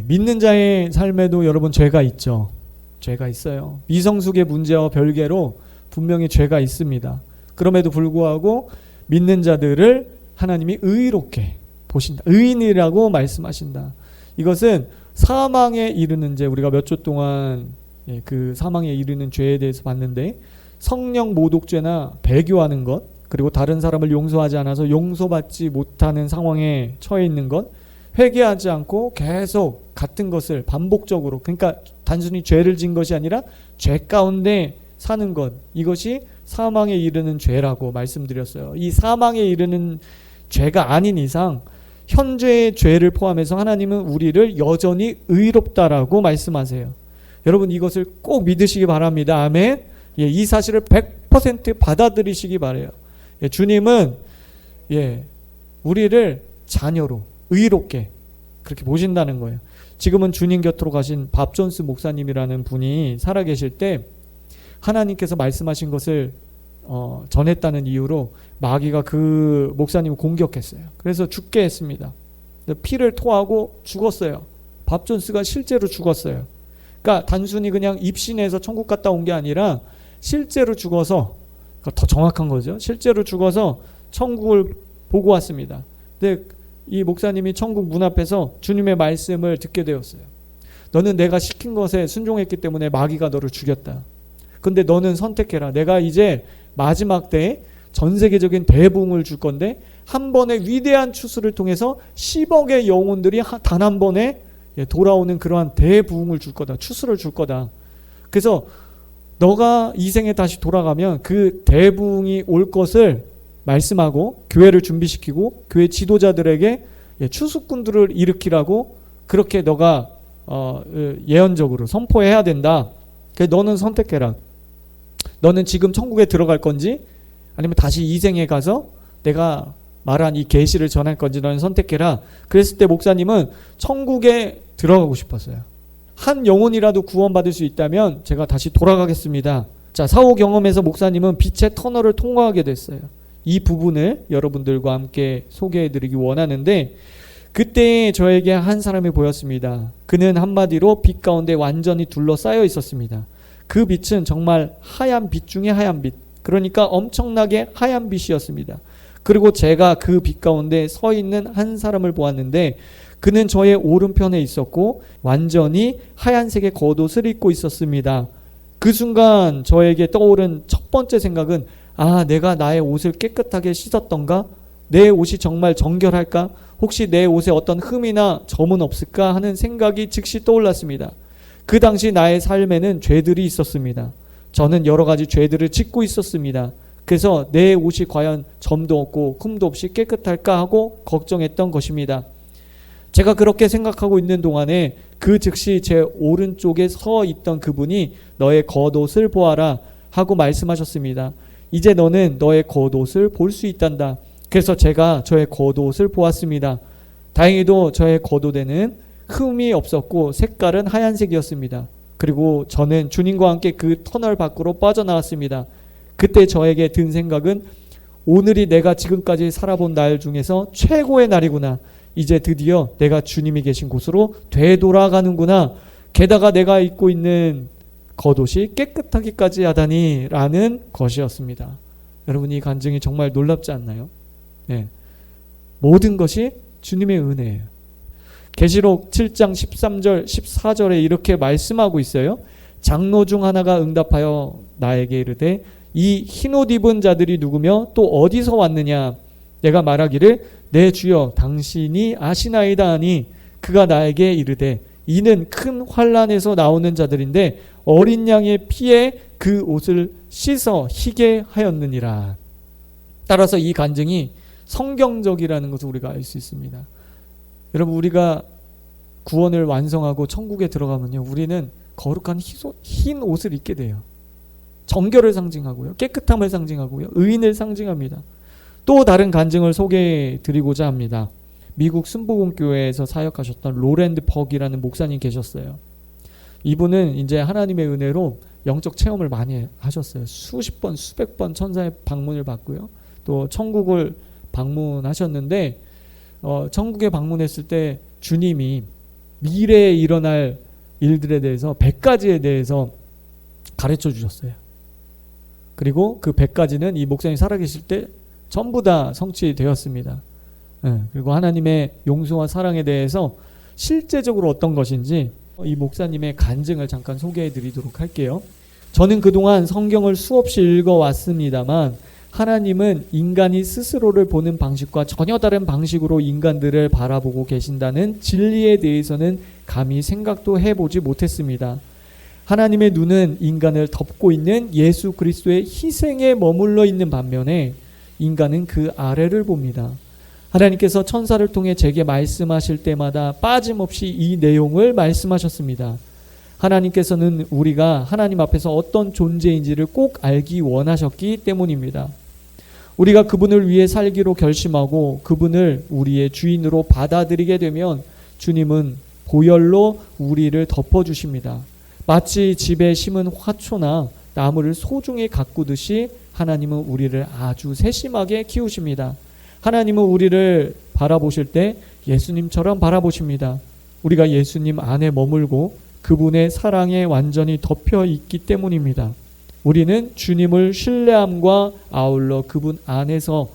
믿는 자의 삶에도 여러분 죄가 있죠. 죄가 있어요. 미성숙의 문제와 별개로 분명히 죄가 있습니다. 그럼에도 불구하고 믿는 자들을 하나님이 의롭게 보신다. 의인이라고 말씀하신다. 이것은 사망에 이르는 죄, 우리가 몇 주 동안 그 사망에 이르는 죄에 대해서 봤는데, 성령 모독죄나 배교하는 것, 그리고 다른 사람을 용서하지 않아서 용서받지 못하는 상황에 처해 있는 것, 회개하지 않고 계속 같은 것을 반복적으로, 그러니까 단순히 죄를 지은 것이 아니라 죄 가운데 사는 것, 이것이 사망에 이르는 죄라고 말씀드렸어요. 이 사망에 이르는 죄가 아닌 이상 현재의 죄를 포함해서 하나님은 우리를 여전히 의롭다라고 말씀하세요. 여러분, 이것을 꼭 믿으시기 바랍니다. 아멘. 이 사실을 100% 받아들이시기 바라요. 주님은 우리를 자녀로 의롭게 그렇게 보신다는 거예요. 지금은 주님 곁으로 가신 밥 존스 목사님이라는 분이 살아계실 때 하나님께서 말씀하신 것을 전했다는 이유로 마귀가 그 목사님을 공격했어요. 그래서 죽게 했습니다. 피를 토하고 죽었어요. 밥 존스가 실제로 죽었어요. 그러니까 단순히 그냥 입신해서 천국 갔다 온 게 아니라 실제로 죽어서, 더 정확한 거죠. 실제로 죽어서 천국을 보고 왔습니다. 근데 이 목사님이 천국 문 앞에서 주님의 말씀을 듣게 되었어요. 너는 내가 시킨 것에 순종했기 때문에 마귀가 너를 죽였다. 근데 너는 선택해라. 내가 이제 마지막 때에 전 세계적인 대부흥을 줄 건데 한 번의 위대한 추수를 통해서 10억의 영혼들이 단 한 번에 돌아오는 그러한 대부흥을 줄 거다. 추수를 줄 거다. 그래서 너가 이 생에 다시 돌아가면 그 대부흥이 올 것을 말씀하고 교회를 준비시키고 교회 지도자들에게 추수꾼들을 일으키라고 그렇게 너가 예언적으로 선포해야 된다. 그래서 너는 선택해라. 너는 지금 천국에 들어갈 건지 아니면 다시 이 생에 가서 내가 말한 이 계시를 전할 건지 너는 선택해라. 그랬을 때 목사님은 천국에 들어가고 싶었어요. 한 영혼이라도 구원받을 수 있다면 제가 다시 돌아가겠습니다. 자, 사후 경험에서 목사님은 빛의 터널을 통과하게 됐어요. 이 부분을 여러분들과 함께 소개해드리기 원하는데, 그때 저에게 한 사람이 보였습니다. 그는 한마디로 빛 가운데 완전히 둘러싸여 있었습니다. 그 빛은 정말 하얀 빛 중에 하얀 빛, 그러니까 엄청나게 하얀 빛이었습니다. 그리고 제가 그 빛 가운데 서 있는 한 사람을 보았는데 그는 저의 오른편에 있었고 완전히 하얀색의 겉옷을 입고 있었습니다. 그 순간 저에게 떠오른 첫 번째 생각은, 내가 나의 옷을 깨끗하게 씻었던가? 내 옷이 정말 정결할까? 혹시 내 옷에 어떤 흠이나 점은 없을까 하는 생각이 즉시 떠올랐습니다. 그 당시 나의 삶에는 죄들이 있었습니다. 저는 여러 가지 죄들을 짓고 있었습니다. 그래서 내 옷이 과연 점도 없고 흠도 없이 깨끗할까 하고 걱정했던 것입니다. 제가 그렇게 생각하고 있는 동안에 그 즉시 제 오른쪽에 서 있던 그분이 너의 겉옷을 보아라 하고 말씀하셨습니다. 이제 너는 너의 겉옷을 볼 수 있단다. 그래서 제가 저의 겉옷을 보았습니다. 다행히도 저의 겉옷에는 흠이 없었고 색깔은 하얀색이었습니다. 그리고 저는 주님과 함께 그 터널 밖으로 빠져나왔습니다. 그때 저에게 든 생각은 오늘이 내가 지금까지 살아본 날 중에서 최고의 날이구나. 이제 드디어 내가 주님이 계신 곳으로 되돌아가는구나. 게다가 내가 입고 있는 겉옷이 깨끗하기까지 하다니 라는 것이었습니다. 여러분, 이 간증이 정말 놀랍지 않나요? 네. 모든 것이 주님의 은혜예요. 계시록 7장 13절 14절에 이렇게 말씀하고 있어요. 장로 중 하나가 응답하여 나에게 이르되 이 흰옷 입은 자들이 누구며 또 어디서 왔느냐? 내가 말하기를 내 주여 당신이 아시나이다 하니 그가 나에게 이르되 이는 큰 환난에서 나오는 자들인데 어린 양의 피에 그 옷을 씻어 희게 하였느니라. 따라서 이 간증이 성경적이라는 것을 우리가 알 수 있습니다. 여러분, 우리가 구원을 완성하고 천국에 들어가면요, 우리는 거룩한 흰 옷을 입게 돼요. 정결을 상징하고요, 깨끗함을 상징하고요, 의인을 상징합니다. 또 다른 간증을 소개해 드리고자 합니다. 미국 순복음교회에서 사역하셨던 로랜드 벅이라는 목사님 계셨어요. 이분은 이제 하나님의 은혜로 영적 체험을 많이 하셨어요. 수십 번, 수백 번 천사의 방문을 받고요. 또 천국을 방문하셨는데 천국에 방문했을 때 주님이 미래에 일어날 일들에 대해서 100가지에 대해서 가르쳐 주셨어요. 그리고 그 100가지는 이 목사님이 살아계실 때 전부 다 성취되었습니다. 그리고 하나님의 용서와 사랑에 대해서 실제적으로 어떤 것인지 이 목사님의 간증을 잠깐 소개해 드리도록 할게요. 저는 그동안 성경을 수없이 읽어왔습니다만 하나님은 인간이 스스로를 보는 방식과 전혀 다른 방식으로 인간들을 바라보고 계신다는 진리에 대해서는 감히 생각도 해보지 못했습니다. 하나님의 눈은 인간을 덮고 있는 예수 그리스도의 희생에 머물러 있는 반면에 인간은 그 아래를 봅니다. 하나님께서 천사를 통해 제게 말씀하실 때마다 빠짐없이 이 내용을 말씀하셨습니다. 하나님께서는 우리가 하나님 앞에서 어떤 존재인지를 꼭 알기 원하셨기 때문입니다. 우리가 그분을 위해 살기로 결심하고 그분을 우리의 주인으로 받아들이게 되면 주님은 보혈로 우리를 덮어주십니다. 마치 집에 심은 화초나 나무를 소중히 가꾸듯이 하나님은 우리를 아주 세심하게 키우십니다. 하나님은 우리를 바라보실 때 예수님처럼 바라보십니다. 우리가 예수님 안에 머물고 그분의 사랑에 완전히 덮여 있기 때문입니다. 우리는 주님을 신뢰함과 아울러 그분 안에서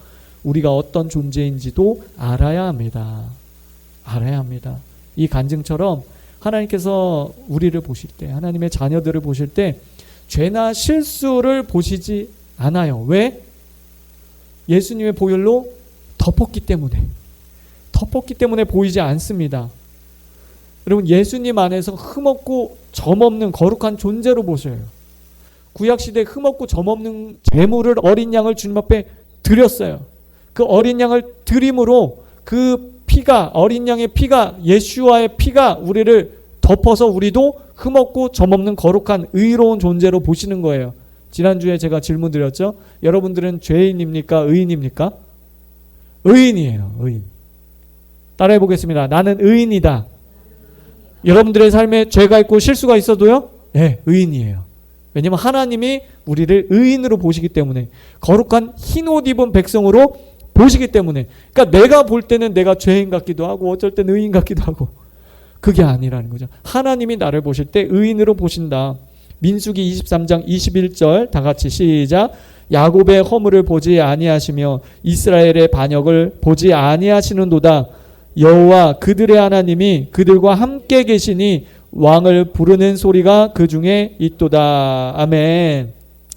우리가 어떤 존재인지도 알아야 합니다. 알아야 합니다. 이 간증처럼 하나님께서 우리를 보실 때, 하나님의 자녀들을 보실 때 죄나 실수를 보시지 않아요. 왜? 예수님의 보혈로 덮었기 때문에 보이지 않습니다. 여러분, 예수님 안에서 흠없고 점없는 거룩한 존재로 보셔요. 구약시대에 흠없고 점없는 제물을, 어린 양을 주님 앞에 드렸어요. 그 어린 양을 드림으로 그 피가, 어린 양의 피가, 예수와의 피가 우리를 덮어서 우리도 흠없고 점없는 거룩한 의로운 존재로 보시는 거예요. 지난주에 제가 질문 드렸죠. 여러분들은 죄인입니까? 의인입니까? 의인이에요. 의인. 따라해 보겠습니다. 나는 의인이다. 여러분들의 삶에 죄가 있고 실수가 있어도요? 네, 의인이에요. 왜냐하면 하나님이 우리를 의인으로 보시기 때문에, 거룩한 흰옷 입은 백성으로 보시기 때문에. 그러니까 내가 볼 때는 내가 죄인 같기도 하고 어쩔 때는 의인 같기도 하고, 그게 아니라는 거죠. 하나님이 나를 보실 때 의인으로 보신다. 민수기 23장 21절 다 같이 시작. 야곱의 허물을 보지 아니하시며 이스라엘의 반역을 보지 아니하시는도다. 여호와 그들의 하나님이 그들과 함께 계시니 왕을 부르는 소리가 그 중에 있도다. 아멘.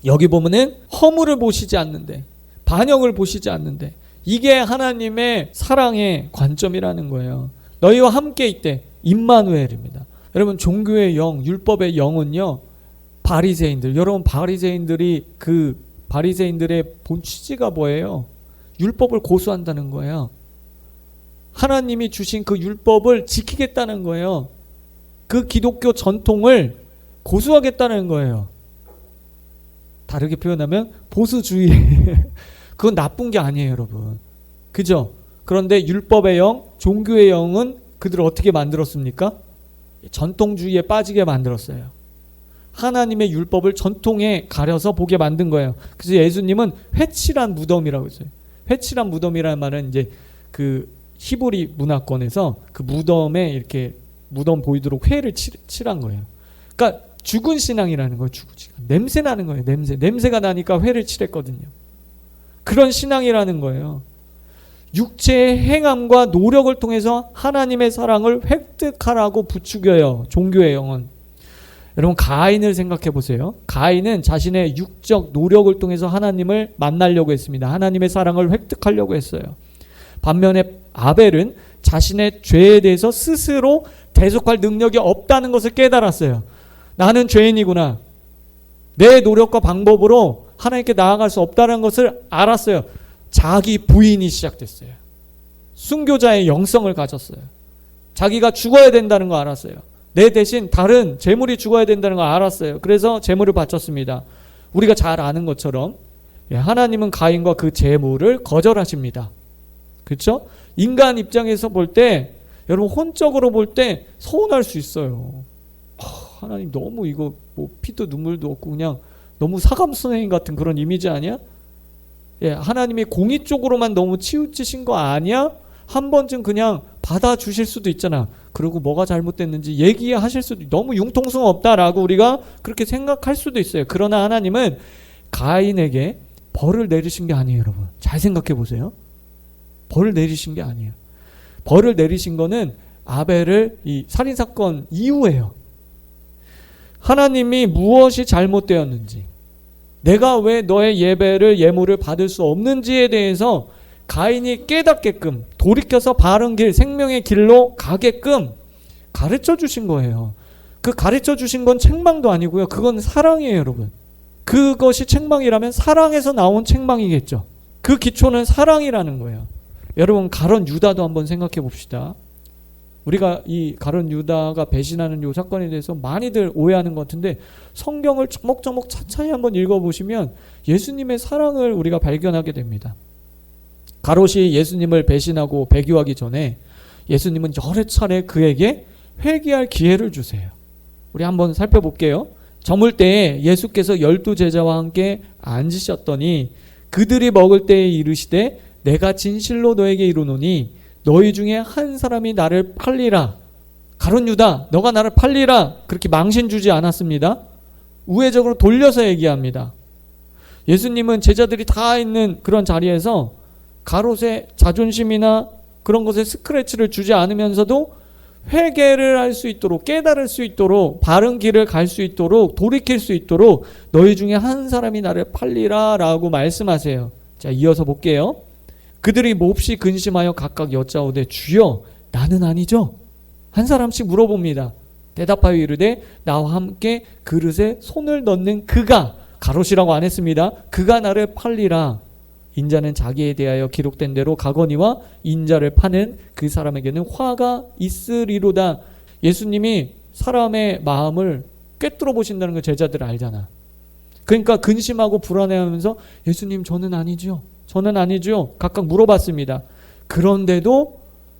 여기 보면은 허물을 보시지 않는데, 반역을 보시지 않는데, 이게 하나님의 사랑의 관점이라는 거예요. 너희와 함께 있대. 임마누엘입니다. 여러분, 종교의 영, 율법의 영은요, 바리새인들, 여러분 바리새인들의 본 취지가 뭐예요? 율법을 고수한다는 거예요. 하나님이 주신 그 율법을 지키겠다는 거예요. 그 기독교 전통을 고수하겠다는 거예요. 다르게 표현하면 보수주의. 그건 나쁜 게 아니에요, 여러분. 그죠? 그런데 율법의 영, 종교의 영은 그들을 어떻게 만들었습니까? 전통주의에 빠지게 만들었어요. 하나님의 율법을 전통에 가려서 보게 만든 거예요. 그래서 예수님은 회칠한 무덤이라고 했어요. 회칠한 무덤이라는 말은 이제 그 히브리 문화권에서 그 무덤에 이렇게 무덤 보이도록 회를 칠한 거예요. 그러니까 죽은 신앙이라는 거예요. 죽은 신앙. 냄새 나는 거예요. 냄새가 나니까 회를 칠했거든요. 그런 신앙이라는 거예요. 육체의 행함과 노력을 통해서 하나님의 사랑을 획득하라고 부추겨요. 종교의 영은. 여러분, 가인을 생각해 보세요. 가인은 자신의 육적 노력을 통해서 하나님을 만나려고 했습니다. 하나님의 사랑을 획득하려고 했어요. 반면에 아벨은 자신의 죄에 대해서 스스로 대속할 능력이 없다는 것을 깨달았어요. 나는 죄인이구나. 내 노력과 방법으로 하나님께 나아갈 수 없다는 것을 알았어요. 자기 부인이 시작됐어요. 순교자의 영성을 가졌어요. 자기가 죽어야 된다는 거 알았어요. 내 대신 다른 재물이 죽어야 된다는 걸 알았어요. 그래서 재물을 바쳤습니다. 우리가 잘 아는 것처럼 하나님은 가인과 그 재물을 거절하십니다. 그렇죠? 인간 입장에서 볼 때, 여러분 혼적으로 볼 때 서운할 수 있어요. 하나님 너무 이거 뭐 피도 눈물도 없고 그냥 너무 사감선생님 같은 그런 이미지 아니야? 하나님이 공의 쪽으로만 너무 치우치신 거 아니야? 한 번쯤 그냥 받아주실 수도 있잖아. 그리고 뭐가 잘못됐는지 얘기하실 수도, 너무 융통성 없다라고 우리가 그렇게 생각할 수도 있어요. 그러나 하나님은 가인에게 벌을 내리신 게 아니에요, 여러분. 잘 생각해 보세요. 벌을 내리신 게 아니에요. 벌을 내리신 거는 아벨을 이 살인사건 이후에요. 하나님이 무엇이 잘못되었는지, 내가 왜 너의 예물을 받을 수 없는지에 대해서 가인이 깨닫게끔, 돌이켜서 바른 길, 생명의 길로 가게끔 가르쳐 주신 거예요. 그 가르쳐 주신 건 책망도 아니고요. 그건 사랑이에요, 여러분. 그것이 책망이라면 사랑에서 나온 책망이겠죠. 그 기초는 사랑이라는 거예요. 여러분, 가룟 유다도 한번 생각해 봅시다. 우리가 이 가룟 유다가 배신하는 이 사건에 대해서 많이들 오해하는 것 같은데, 성경을 조목조목 차차히 한번 읽어보시면 예수님의 사랑을 우리가 발견하게 됩니다. 가롯이 예수님을 배신하고 배교하기 전에 예수님은 여러 차례 그에게 회개할 기회를 주세요. 우리 한번 살펴볼게요. 저물 때에 예수께서 12제자와 함께 앉으셨더니 그들이 먹을 때에 이르시되 내가 진실로 너에게 이르노니 너희 중에 한 사람이 나를 팔리라. 가룟 유다, 너가 나를 팔리라. 그렇게 망신 주지 않았습니다. 우회적으로 돌려서 얘기합니다. 예수님은 제자들이 다 있는 그런 자리에서 가롯의 자존심이나 그런 것에 스크래치를 주지 않으면서도 회개를 할 수 있도록, 깨달을 수 있도록, 바른 길을 갈 수 있도록, 돌이킬 수 있도록 너희 중에 한 사람이 나를 팔리라 라고 말씀하세요. 자, 이어서 볼게요. 그들이 몹시 근심하여 각각 여짜오되 주여 나는 아니죠? 한 사람씩 물어봅니다. 대답하여 이르되 나와 함께 그릇에 손을 넣는 그가, 가롯이라고 안 했습니다. 그가 나를 팔리라. 인자는 자기에 대하여 기록된 대로 가거니와 인자를 파는 그 사람에게는 화가 있으리로다. 예수님이 사람의 마음을 꿰뚫어 보신다는 걸 제자들 알잖아. 그러니까 근심하고 불안해하면서 예수님 저는 아니죠. 저는 아니죠. 각각 물어봤습니다. 그런데도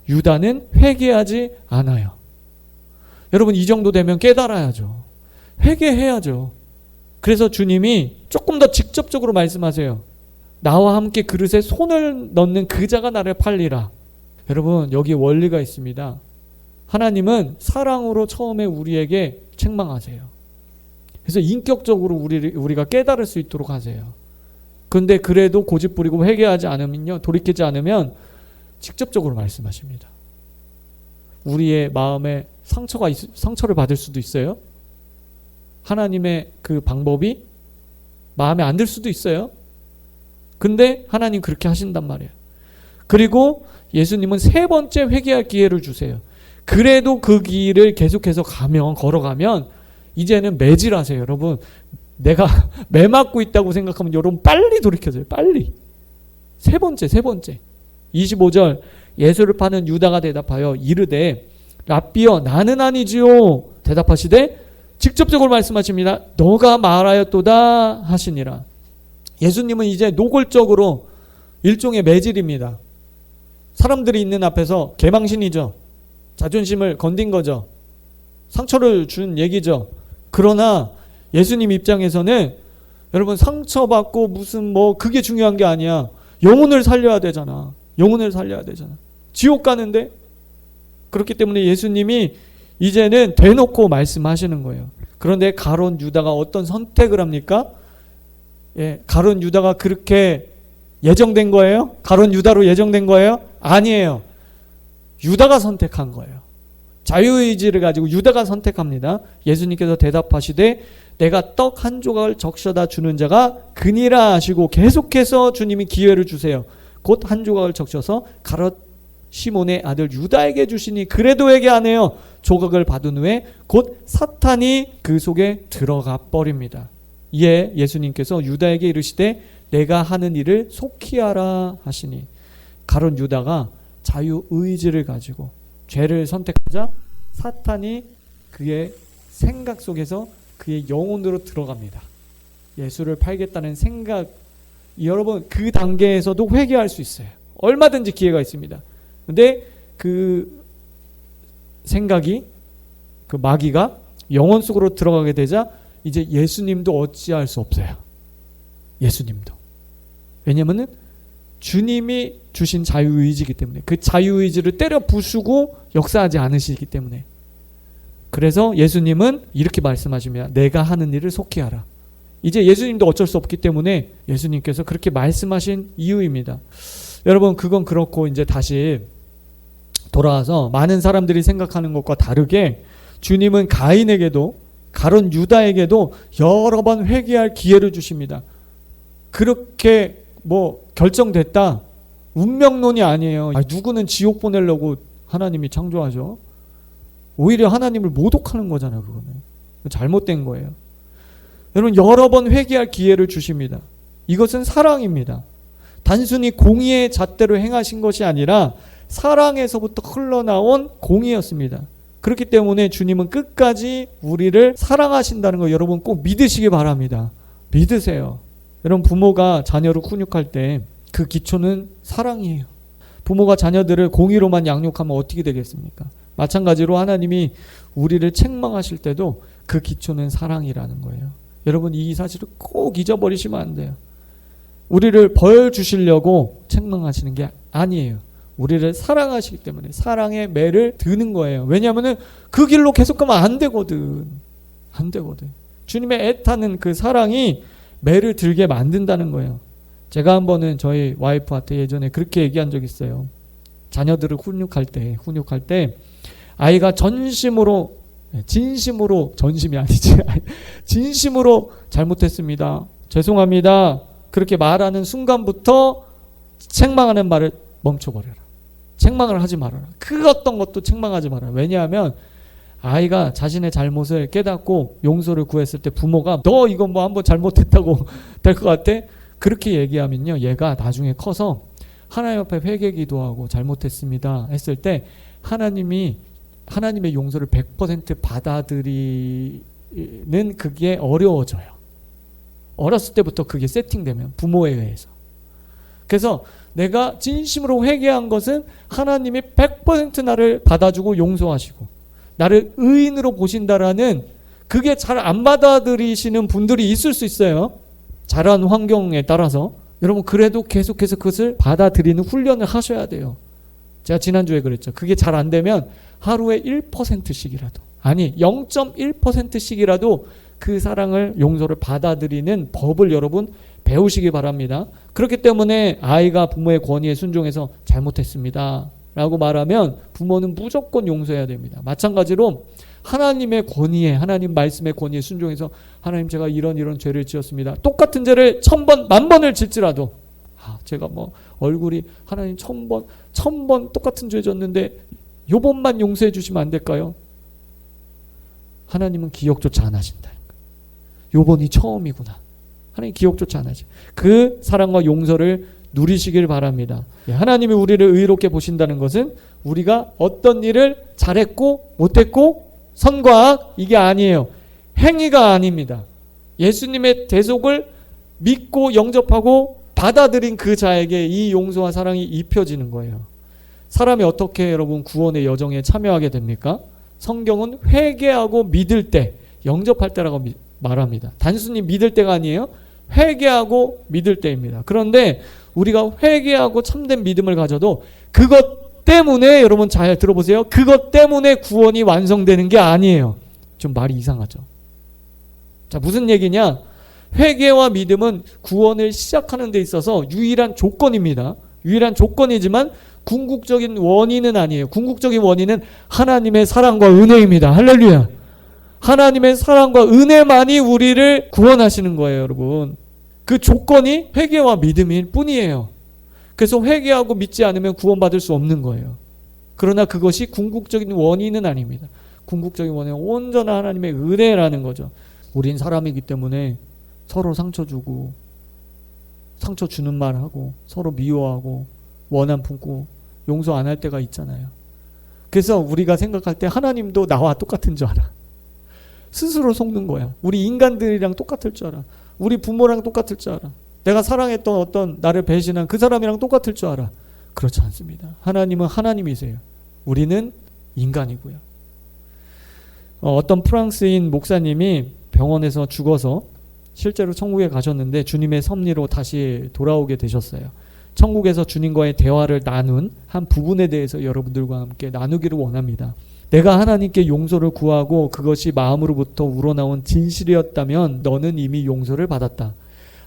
유다는 회개하지 않아요. 여러분, 이 정도 되면 깨달아야죠. 회개해야죠. 그래서 주님이 조금 더 직접적으로 말씀하세요. 나와 함께 그릇에 손을 넣는 그 자가 나를 팔리라. 여러분, 여기 원리가 있습니다. 하나님은 사랑으로 처음에 우리에게 책망하세요. 그래서 인격적으로 우리가 깨달을 수 있도록 하세요. 그런데 그래도 고집 부리고 회개하지 않으면요, 돌이키지 않으면 직접적으로 말씀하십니다. 우리의 마음에 상처를 받을 수도 있어요. 하나님의 그 방법이 마음에 안 들 수도 있어요. 근데 하나님 그렇게 하신단 말이에요. 그리고 예수님은 세 번째 회개할 기회를 주세요. 그래도 그 길을 계속해서 걸어가면 이제는 매질하세요. 여러분, 내가 매 맞고 있다고 생각하면 여러분 빨리 돌이켜져요. 빨리. 세 번째 25절, 예수를 파는 유다가 대답하여 이르되 랍비여 나는 아니지요. 대답하시되 직접적으로 말씀하십니다. 너가 말하였도다 하시니라. 예수님은 이제 노골적으로 일종의 매질입니다. 사람들이 있는 앞에서 개망신이죠. 자존심을 건든 거죠. 상처를 준 얘기죠. 그러나 예수님 입장에서는 여러분, 상처받고 무슨 그게 중요한 게 아니야. 영혼을 살려야 되잖아. 영혼을 살려야 되잖아. 지옥 가는데. 그렇기 때문에 예수님이 이제는 대놓고 말씀하시는 거예요. 그런데 가룟 유다가 어떤 선택을 합니까? 가룟 유다가 그렇게 예정된 거예요? 가룟 유다로 예정된 거예요? 아니에요. 유다가 선택한 거예요. 자유의지를 가지고 유다가 선택합니다. 예수님께서 대답하시되 내가 떡 한 조각을 적셔다 주는 자가 그니라 하시고 계속해서 주님이 기회를 주세요. 곧 한 조각을 적셔서 가롯 시몬의 아들 유다에게 주시니 그래도 회개 안 해요. 조각을 받은 후에 곧 사탄이 그 속에 들어가 버립니다. 이에 예수님께서 유다에게 이르시되 내가 하는 일을 속히 하라 하시니, 가룟 유다가 자유의지를 가지고 죄를 선택하자 사탄이 그의 생각 속에서 그의 영혼으로 들어갑니다. 예수를 팔겠다는 생각, 여러분 그 단계에서도 회개할 수 있어요. 얼마든지 기회가 있습니다. 근데 그 생각이, 그 마귀가 영혼 속으로 들어가게 되자 이제 예수님도 어찌할 수 없어요. 예수님도. 왜냐면은 주님이 주신 자유의지이기 때문에, 그 자유의지를 때려 부수고 역사하지 않으시기 때문에. 그래서 예수님은 이렇게 말씀하십니다. 내가 하는 일을 속히 하라. 이제 예수님도 어쩔 수 없기 때문에 예수님께서 그렇게 말씀하신 이유입니다. 여러분, 그건 그렇고 이제 다시 돌아와서 많은 사람들이 생각하는 것과 다르게 주님은 가인에게도, 가론 유다에게도 여러 번 회개할 기회를 주십니다. 그렇게 결정됐다, 운명론이 아니에요. 누구는 지옥 보내려고 하나님이 창조하죠. 오히려 하나님을 모독하는 거잖아요. 그거는 잘못된 거예요. 여러분, 여러 번 회개할 기회를 주십니다. 이것은 사랑입니다. 단순히 공의의 잣대로 행하신 것이 아니라 사랑에서부터 흘러나온 공의였습니다. 그렇기 때문에 주님은 끝까지 우리를 사랑하신다는 거 여러분 꼭 믿으시기 바랍니다. 믿으세요. 여러분, 부모가 자녀를 훈육할 때 그 기초는 사랑이에요. 부모가 자녀들을 공의로만 양육하면 어떻게 되겠습니까? 마찬가지로 하나님이 우리를 책망하실 때도 그 기초는 사랑이라는 거예요. 여러분, 이 사실을 꼭 잊어버리시면 안 돼요. 우리를 벌 주시려고 책망하시는 게 아니에요. 우리를 사랑하시기 때문에 사랑의 매를 드는 거예요. 왜냐하면 그 길로 계속 가면 안 되거든. 안 되거든. 주님의 애타는 그 사랑이 매를 들게 만든다는 거예요. 제가 한 번은 저희 와이프한테 예전에 그렇게 얘기한 적이 있어요. 자녀들을 훈육할 때 아이가 진심으로 전심이 아니지 진심으로 잘못했습니다, 죄송합니다, 그렇게 말하는 순간부터 책망하는 말을 멈춰버려라. 책망을 하지 말아라. 그 어떤 것도 책망하지 말아라. 왜냐하면 아이가 자신의 잘못을 깨닫고 용서를 구했을 때 부모가 너 이거 한번 잘못했다고 될 것 같아? 그렇게 얘기하면요, 얘가 나중에 커서 하나님 앞에 회개 기도하고 잘못했습니다 했을 때 하나님의 용서를 100% 받아들이는 그게 어려워져요. 어렸을 때부터 그게 세팅되면, 부모에 의해서. 그래서 내가 진심으로 회개한 것은 하나님이 100% 나를 받아주고 용서하시고 나를 의인으로 보신다라는, 그게 잘 안 받아들이시는 분들이 있을 수 있어요. 자란 환경에 따라서. 여러분, 그래도 계속해서 그것을 받아들이는 훈련을 하셔야 돼요. 제가 지난주에 그랬죠. 그게 잘 안 되면 하루에 1%씩이라도, 아니 0.1%씩이라도 그 사랑을, 용서를 받아들이는 법을 여러분 배우시기 바랍니다. 그렇기 때문에 아이가 부모의 권위에 순종해서 잘못했습니다 라고 말하면 부모는 무조건 용서해야 됩니다. 마찬가지로 하나님의 권위에, 하나님 말씀의 권위에 순종해서 하나님, 제가 이런 죄를 지었습니다. 똑같은 죄를 1000번, 10,000번을 짓더라도 제가 얼굴이 하나님 1000번 똑같은 죄 졌는데 요번만 용서해 주시면 안 될까요? 하나님은 기억조차 안 하신다. 요번이 처음이구나. 하나님 기억조차 안 하지. 그 사랑과 용서를 누리시길 바랍니다. 하나님이 우리를 의롭게 보신다는 것은 우리가 어떤 일을 잘했고 못했고 선과 악, 이게 아니에요. 행위가 아닙니다. 예수님의 대속을 믿고 영접하고 받아들인 그 자에게 이 용서와 사랑이 입혀지는 거예요. 사람이 어떻게 여러분 구원의 여정에 참여하게 됩니까? 성경은 회개하고 믿을 때, 영접할 때라고 말합니다. 단순히 믿을 때가 아니에요. 회개하고 믿을 때입니다. 그런데 우리가 회개하고 참된 믿음을 가져도 그것 때문에, 여러분 잘 들어보세요, 그것 때문에 구원이 완성되는 게 아니에요. 좀 말이 이상하죠. 자, 무슨 얘기냐? 회개와 믿음은 구원을 시작하는 데 있어서 유일한 조건입니다. 유일한 조건이지만 궁극적인 원인은 아니에요. 궁극적인 원인은 하나님의 사랑과 은혜입니다. 할렐루야. 하나님의 사랑과 은혜만이 우리를 구원하시는 거예요, 여러분. 그 조건이 회개와 믿음일 뿐이에요. 그래서 회개하고 믿지 않으면 구원받을 수 없는 거예요. 그러나 그것이 궁극적인 원인은 아닙니다. 궁극적인 원인은 온전한 하나님의 은혜라는 거죠. 우린 사람이기 때문에 서로 상처 주고, 상처 주는 말 하고, 서로 미워하고, 원한 품고, 용서 안 할 때가 있잖아요. 그래서 우리가 생각할 때 하나님도 나와 똑같은 줄 알아. 스스로 속는 거야. 우리 인간들이랑 똑같을 줄 알아. 우리 부모랑 똑같을 줄 알아. 내가 사랑했던 어떤 나를 배신한 그 사람이랑 똑같을 줄 알아. 그렇지 않습니다. 하나님은 하나님이세요. 우리는 인간이고요. 어떤 프랑스인 목사님이 병원에서 죽어서 실제로 천국에 가셨는데 주님의 섭리로 다시 돌아오게 되셨어요. 천국에서 주님과의 대화를 나눈 한 부분에 대해서 여러분들과 함께 나누기를 원합니다. 내가 하나님께 용서를 구하고 그것이 마음으로부터 우러나온 진실이었다면 너는 이미 용서를 받았다.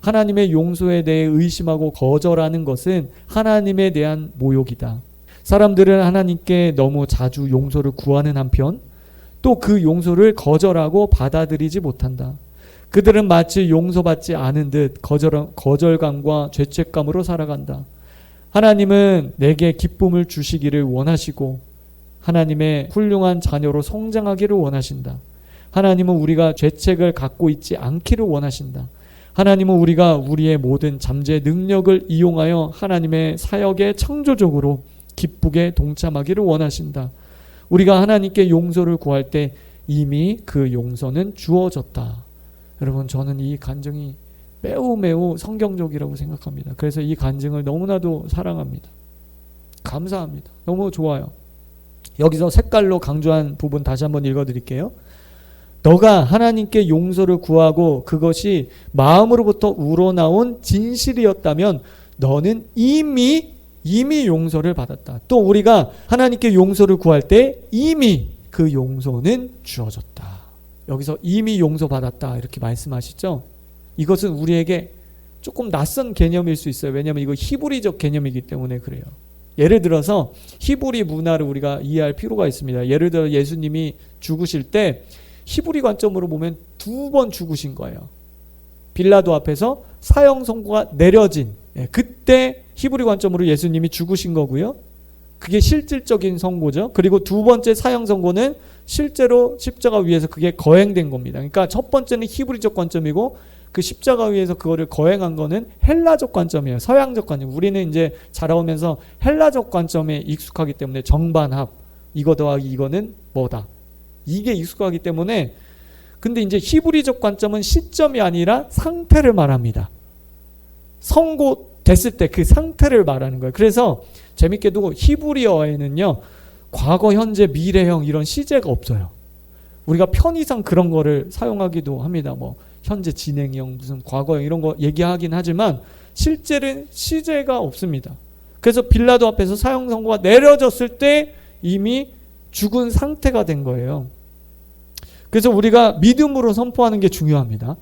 하나님의 용서에 대해 의심하고 거절하는 것은 하나님에 대한 모욕이다. 사람들은 하나님께 너무 자주 용서를 구하는 한편 또 그 용서를 거절하고 받아들이지 못한다. 그들은 마치 용서받지 않은 듯 거절감과 죄책감으로 살아간다. 하나님은 내게 기쁨을 주시기를 원하시고 하나님의 훌륭한 자녀로 성장하기를 원하신다. 하나님은 우리가 죄책을 갖고 있지 않기를 원하신다. 하나님은 우리가 우리의 모든 잠재 능력을 이용하여 하나님의 사역에 창조적으로 기쁘게 동참하기를 원하신다. 우리가 하나님께 용서를 구할 때 이미 그 용서는 주어졌다. 여러분, 저는 이 간증이 매우 성경적이라고 생각합니다. 그래서 이 간증을 너무나도 사랑합니다. 감사합니다. 너무 좋아요. 여기서 색깔로 강조한 부분 다시 한번 읽어드릴게요. 너가 하나님께 용서를 구하고 그것이 마음으로부터 우러나온 진실이었다면 너는 이미 용서를 받았다. 또 우리가 하나님께 용서를 구할 때 이미 그 용서는 주어졌다. 여기서 이미 용서받았다 이렇게 말씀하시죠. 이것은 우리에게 조금 낯선 개념일 수 있어요. 왜냐하면 이거 히브리적 개념이기 때문에 그래요. 예를 들어서 히브리 문화를 우리가 이해할 필요가 있습니다. 예를 들어 예수님이 죽으실 때 히브리 관점으로 보면 2번 죽으신 거예요. 빌라도 앞에서 사형 선고가 내려진 그때 히브리 관점으로 예수님이 죽으신 거고요. 그게 실질적인 선고죠. 그리고 두 번째 사형 선고는 실제로 십자가 위에서 그게 거행된 겁니다. 그러니까 첫 번째는 히브리적 관점이고 그 십자가 위에서 그거를 거행한 거는 헬라적 관점이에요. 서양적 관점. 우리는 이제 자라오면서 헬라적 관점에 익숙하기 때문에 정반합, 이거 더하기 이거는 뭐다. 이게 익숙하기 때문에 근데 이제 히브리적 관점은 시점이 아니라 상태를 말합니다. 선고됐을 때 그 상태를 말하는 거예요. 그래서 재밌게도 히브리어에는요. 과거, 현재, 미래형 이런 시제가 없어요. 우리가 편의상 그런 거를 사용하기도 합니다. 뭐 현재 진행형, 무슨 과거형 이런 거 얘기하긴 하지만 실제는 시제가 없습니다. 그래서 빌라도 앞에서 사형 선고가 내려졌을 때 이미 죽은 상태가 된 거예요. 그래서 우리가 믿음으로 선포하는 게 중요합니다.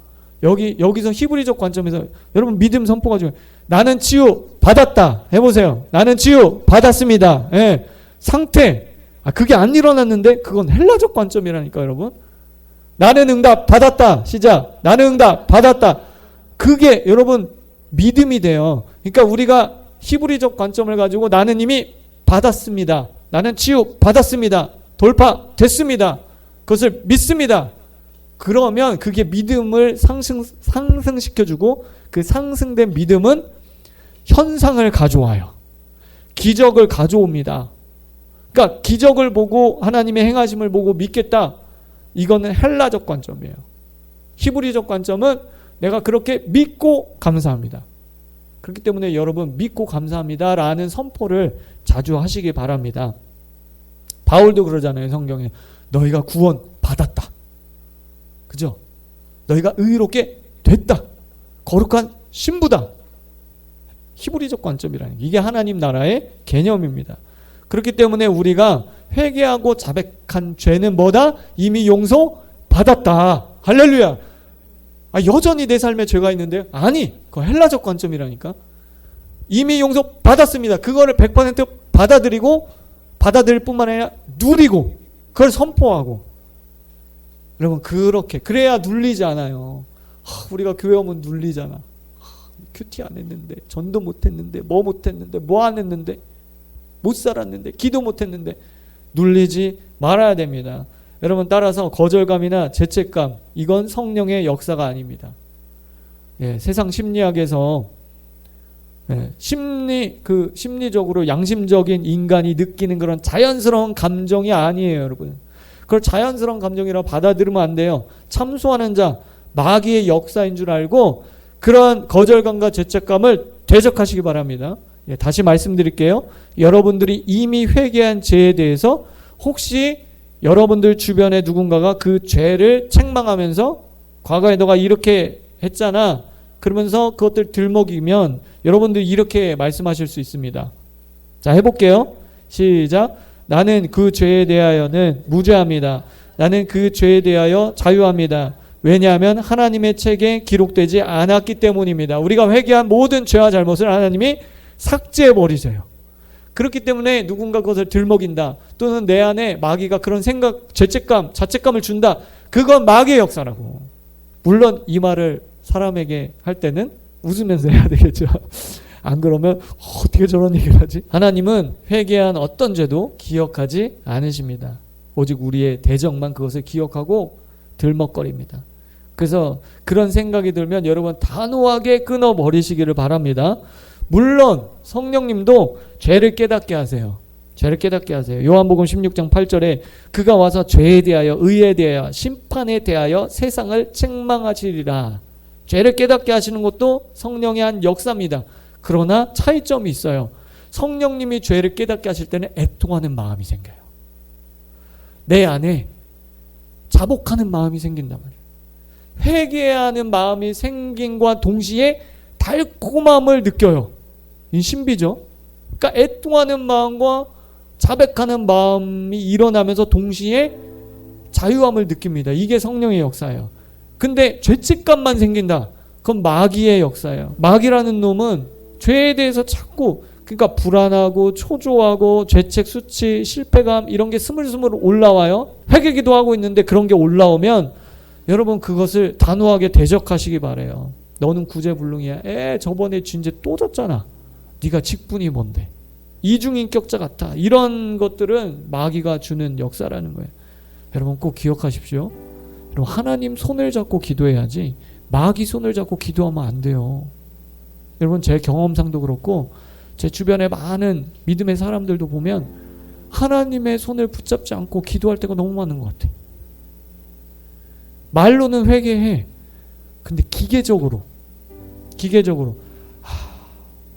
여기서 히브리적 관점에서 여러분 믿음 선포가 중요해요. 나는 치유 받았다. 해보세요. 나는 치유 받았습니다. 예. 상태. 그게 안 일어났는데 그건 헬라적 관점이라니까 여러분. 나는 응답 받았다. 시작. 나는 응답 받았다. 그게 여러분 믿음이 돼요. 그러니까 우리가 히브리적 관점을 가지고 나는 이미 받았습니다. 나는 치유 받았습니다. 돌파됐습니다. 그것을 믿습니다. 그러면 그게 믿음을 상승시켜주고 그 상승된 믿음은 현상을 가져와요. 기적을 가져옵니다. 그러니까 기적을 보고 하나님의 행하심을 보고 믿겠다. 이거는 헬라적 관점이에요. 히브리적 관점은 내가 그렇게 믿고 감사합니다. 그렇기 때문에 여러분 믿고 감사합니다 라는 선포를 자주 하시기 바랍니다. 바울도 그러잖아요. 성경에 너희가 구원 받았다. 그죠? 너희가 의롭게 됐다. 거룩한 신부다. 히브리적 관점이라는 게 이게 하나님 나라의 개념입니다. 그렇기 때문에 우리가 회개하고 자백한 죄는 뭐다? 이미 용서받았다. 할렐루야. 여전히 내 삶에 죄가 있는데요? 아니, 그거 헬라적 관점이라니까. 이미 용서받았습니다. 그거를 100% 받아들일 뿐만 아니라 누리고 그걸 선포하고. 여러분 그렇게 그래야 눌리지 않아요. 우리가 교회 오면 눌리잖아. 큐티 안 했는데, 전도 못 했는데, 뭐 못 했는데, 뭐 안 했는데, 못 살았는데, 기도 못 했는데 눌리지 말아야 됩니다. 여러분 따라서 거절감이나 죄책감 이건 성령의 역사가 아닙니다. 세상 심리학에서 심리적으로 양심적인 인간이 느끼는 그런 자연스러운 감정이 아니에요, 여러분. 그걸 자연스러운 감정이라고 받아들이면 안 돼요. 참소하는 자, 마귀의 역사인 줄 알고 그런 거절감과 죄책감을 대적하시기 바랍니다. 다시 말씀드릴게요. 여러분들이 이미 회개한 죄에 대해서 혹시 여러분들 주변에 누군가가 그 죄를 책망하면서 과거에 너가 이렇게 했잖아. 그러면서 그것들 들먹이면 여러분들 이렇게 말씀하실 수 있습니다. 자, 해볼게요. 시작. 나는 그 죄에 대하여는 무죄합니다. 나는 그 죄에 대하여 자유합니다. 왜냐하면 하나님의 책에 기록되지 않았기 때문입니다. 우리가 회개한 모든 죄와 잘못을 하나님이 삭제해버리세요. 그렇기 때문에 누군가 그것을 들먹인다, 또는 내 안에 마귀가 그런 생각, 죄책감, 자책감을 준다, 그건 마귀의 역사라고. 물론 이 말을 사람에게 할 때는 웃으면서 해야 되겠죠. 안 그러면 어떻게 저런 얘기를 하지? 하나님은 회개한 어떤 죄도 기억하지 않으십니다. 오직 우리의 대적만 그것을 기억하고 들먹거립니다. 그래서 그런 생각이 들면 여러분 단호하게 끊어버리시기를 바랍니다. 물론 성령님도 죄를 깨닫게 하세요. 죄를 깨닫게 하세요. 요한복음 16장 8절에 그가 와서 죄에 대하여, 의에 대하여, 심판에 대하여 세상을 책망하시리라. 죄를 깨닫게 하시는 것도 성령의 한 역사입니다. 그러나 차이점이 있어요. 성령님이 죄를 깨닫게 하실 때는 애통하는 마음이 생겨요. 내 안에 자복하는 마음이 생긴단 말이에요. 회개하는 마음이 생긴과 동시에 달콤함을 느껴요. 이 신비죠. 그러니까 애통하는 마음과 자백하는 마음이 일어나면서 동시에 자유함을 느낍니다. 이게 성령의 역사예요. 근데 죄책감만 생긴다, 그건 마귀의 역사예요. 마귀라는 놈은 죄에 대해서 자꾸, 그러니까 불안하고 초조하고 죄책, 수치, 실패감 이런 게 스물스물 올라와요. 회개기도 하고 있는데 그런 게 올라오면 여러분 그것을 단호하게 대적하시기 바래요. 너는 구제불능이야. 저번에 진죄 또 졌잖아. 네가 직분이 뭔데. 이중인격자 같아. 이런 것들은 마귀가 주는 역사라는 거예요. 여러분 꼭 기억하십시오. 여러분 하나님 손을 잡고 기도해야지 마귀 손을 잡고 기도하면 안 돼요. 여러분 제 경험상도 그렇고 제 주변에 많은 믿음의 사람들도 보면 하나님의 손을 붙잡지 않고 기도할 때가 너무 많은 것 같아. 말로는 회개해. 근데 기계적으로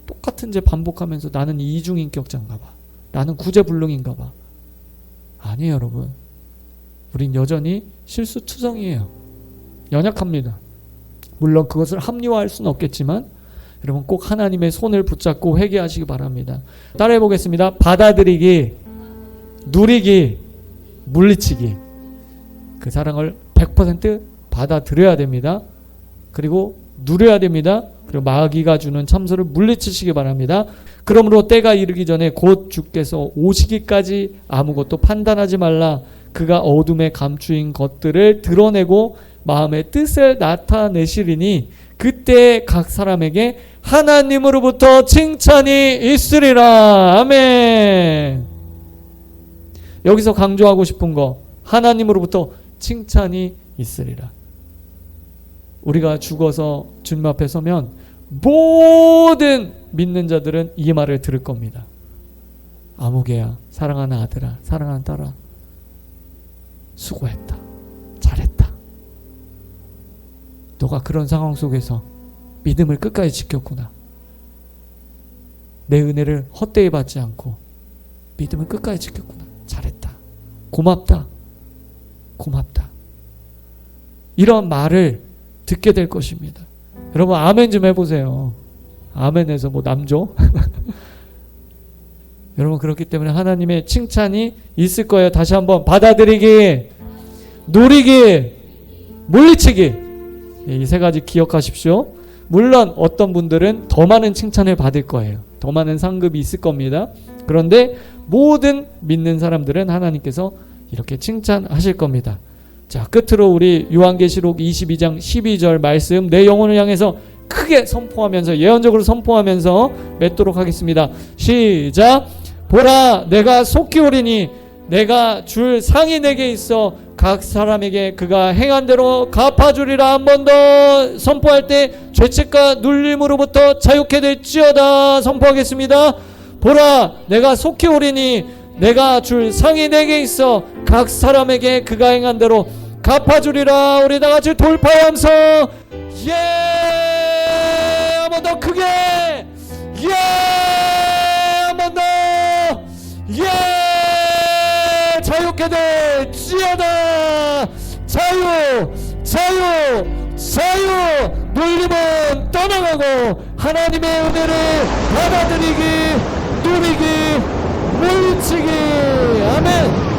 똑같은 죄 반복하면서 나는 이중인격자인가 봐, 나는 구제불능인가 봐. 아니에요 여러분. 우린 여전히 실수투성이에요. 연약합니다. 물론 그것을 합리화할 수는 없겠지만 여러분 꼭 하나님의 손을 붙잡고 회개하시기 바랍니다. 따라해 보겠습니다. 받아들이기, 누리기, 물리치기. 그 사랑을 100% 받아들여야 됩니다. 그리고 누려야 됩니다. 그리고 마귀가 주는 참소를 물리치시기 바랍니다. 그러므로 때가 이르기 전에 곧 주께서 오시기까지 아무것도 판단하지 말라. 그가 어둠에 감추인 것들을 드러내고 마음의 뜻을 나타내시리니 그때 각 사람에게 하나님으로부터 칭찬이 있으리라. 아멘. 여기서 강조하고 싶은 거, 하나님으로부터 칭찬이 있으리라. 우리가 죽어서 주님 앞에 서면 모든 믿는 자들은 이 말을 들을 겁니다. 아무개야, 사랑하는 아들아, 사랑하는 딸아, 수고했다, 잘했다. 너가 그런 상황 속에서 믿음을 끝까지 지켰구나. 내 은혜를 헛되이 받지 않고 믿음을 끝까지 지켰구나. 잘했다. 고맙다. 고맙다. 이런 말을 듣게 될 것입니다. 여러분 아멘 좀 해보세요. 아멘에서 뭐 남죠? 여러분 그렇기 때문에 하나님의 칭찬이 있을 거예요. 다시 한번 받아들이기, 누리기, 물리치기. 이 세 가지 기억하십시오. 물론 어떤 분들은 더 많은 칭찬을 받을 거예요. 더 많은 상급이 있을 겁니다. 그런데 모든 믿는 사람들은 하나님께서 이렇게 칭찬하실 겁니다. 자, 끝으로 우리 요한계시록 22장 12절 말씀 내 영혼을 향해서 크게 선포하면서, 예언적으로 선포하면서 맺도록 하겠습니다. 시작. 보라, 내가 속히 오리니 내가 줄 상이 내게 있어 각 사람에게 그가 행한 대로 갚아주리라. 한 번 더 선포할 때 죄책과 눌림으로부터 자유케 될지어다. 선포하겠습니다. 보라, 내가 속히 오리니 내가 줄 상이 내게 있어 각 사람에게 그가 행한 대로 갚아주리라. 우리 다같이 돌파하면서 예! 한 번 더 크게 예! 한 번 더 예! 자유케 될지어다. 자유, 자유, 자유. 눌림은 떠나가고 하나님의 은혜를 받아들이기, 누리기, 물리치기. 아멘.